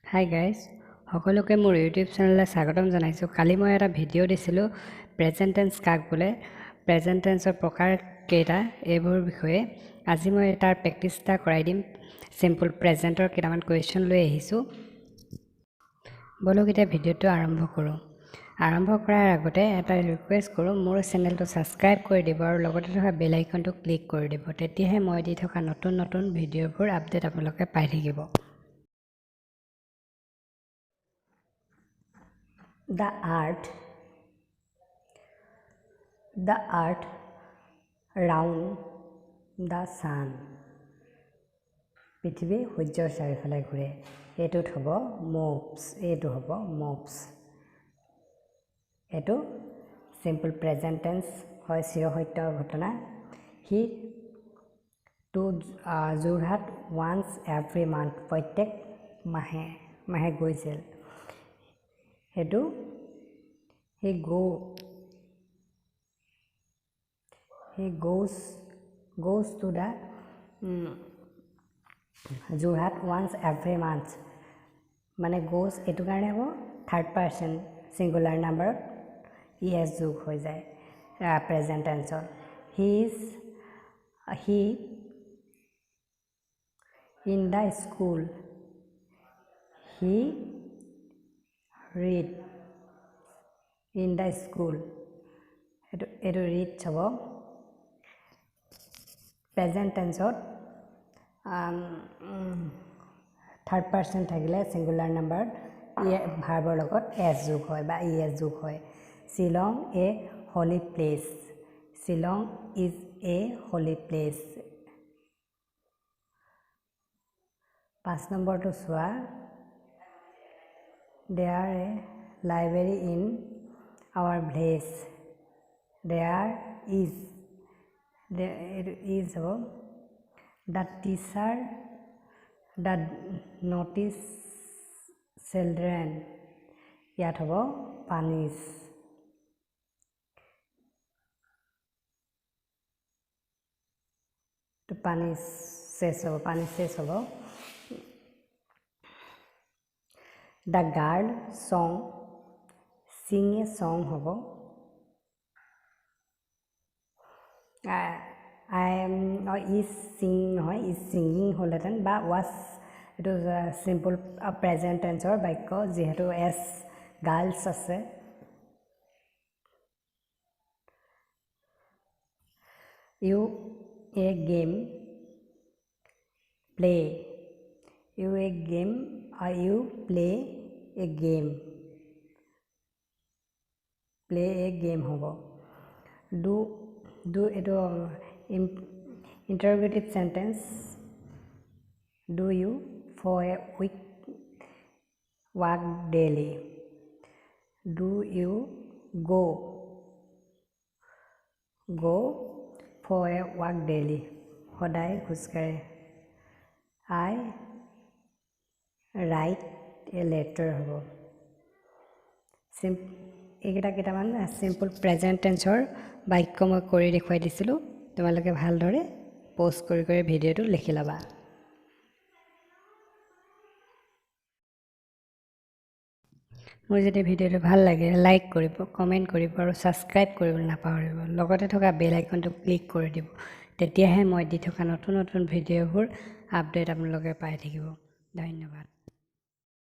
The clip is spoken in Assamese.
হাই গাইজ, সকলোকে মোৰ ইউটিউব চেনেললৈ স্বাগতম জনাইছোঁ। কালি মই এটা ভিডিঅ' দিছিলোঁ প্ৰেজেণ্ট টেন্স কাক বোলে, প্ৰেজেণ্ট টেন্সৰ প্ৰকাৰ কেইটা, এইবোৰৰ বিষয়ে। আজি মই তাৰ প্ৰেক্টিছ এটা কৰাই দিম। চিম্পল প্ৰেজেণ্টৰ কেইটামান কুৱেশ্যন লৈ আহিছোঁ। বলক এতিয়া ভিডিঅ'টো আৰম্ভ কৰোঁ। আৰম্ভ কৰাৰ আগতে এটা ৰিকুৱেষ্ট কৰোঁ, মোৰ চেনেলটো ছাবস্ক্ৰাইব কৰি দিব আৰু লগতে থকা বেল আইকনটো ক্লিক কৰি দিব। তেতিয়াহে মই দি থকা নতুন নতুন ভিডিঅ'বোৰ আপডেট আপোনালোকে পাই থাকিব। The earth round the sun. পৃথিৱী সূৰ্যৰ চাৰিওফালে ঘূৰে। এইটোত হ'ব moves, এইটো হ'ব moves। এইটো চিম্পল প্ৰেজেণ্ট টেন্স হয়, চিৰসত্য ঘটনা। সি to Jorhat once every month, প্ৰত্যেক মাহে গৈছিল। সেইটো he goes to the Jorhat once every month, মানে goes এইটো কাৰণে হ'ব থাৰ্ড পাৰ্চন ছিংগুলাৰ নাম্বাৰত ইএছ যোগ হৈ যায় প্ৰেজেণ্ট টেন্সত। he in the school, he read in the school, এইটো read হ'ব প্ৰেজেণ্ট টেন্সত। থাৰ্ড পাৰ্চন থাকিলে ছিংগুলাৰ নাম্বাৰত ভাৰ্বৰ লগত এছ যোগ হয় বা ই এছ যোগ হয়। Shillong a holy place, Shillong is a holy place. 5 নম্বৰটো চোৱা, there a library in our village, there is হ'ব the teacher the notice children, ইয়াত হ'ব পানিছ। পানিছেছ হ'ব দ্য গাৰ্ল চং, চিং এ চং হ'ব ইজ চিং নহয়, ইজ ছিংগিং হ'লহেঁতেন, বা ৱাজ, এইটো চিম্পল প্ৰেজেণ্ট টেন্সৰ বাক্য যিহেতু এছ গাৰ্লছ আছে। You a game play, you play a game, play a game হ'ব। ডু এইটো interrogative sentence, do you for a week walk daily, do you go for a walk daily, সদায় খোজকাঢ়ে। I write a letter হ'ব। এইকেইটা কেইটামান চিম্পল প্ৰেজেণ্ট টেন্সৰ বাক্য মই কৰি দেখুৱাই দিছিলোঁ। তোমালোকে ভালদৰে প'ষ্ট কৰি ভিডিঅ'টো লিখি ল'বা। মোৰ যদি ভিডিঅ'টো ভাল লাগে লাইক কৰিব, কমেণ্ট কৰিব আৰু ছাবস্ক্ৰাইব কৰিবলৈ নাপাহৰিব। লগতে থকা বেল আইকনটো ক্লিক কৰি দিব, তেতিয়াহে মই দি থকা নতুন নতুন ভিডিঅ'বোৰ আপডেট আপোনালোকে পাই থাকিব। ধন্যবাদ।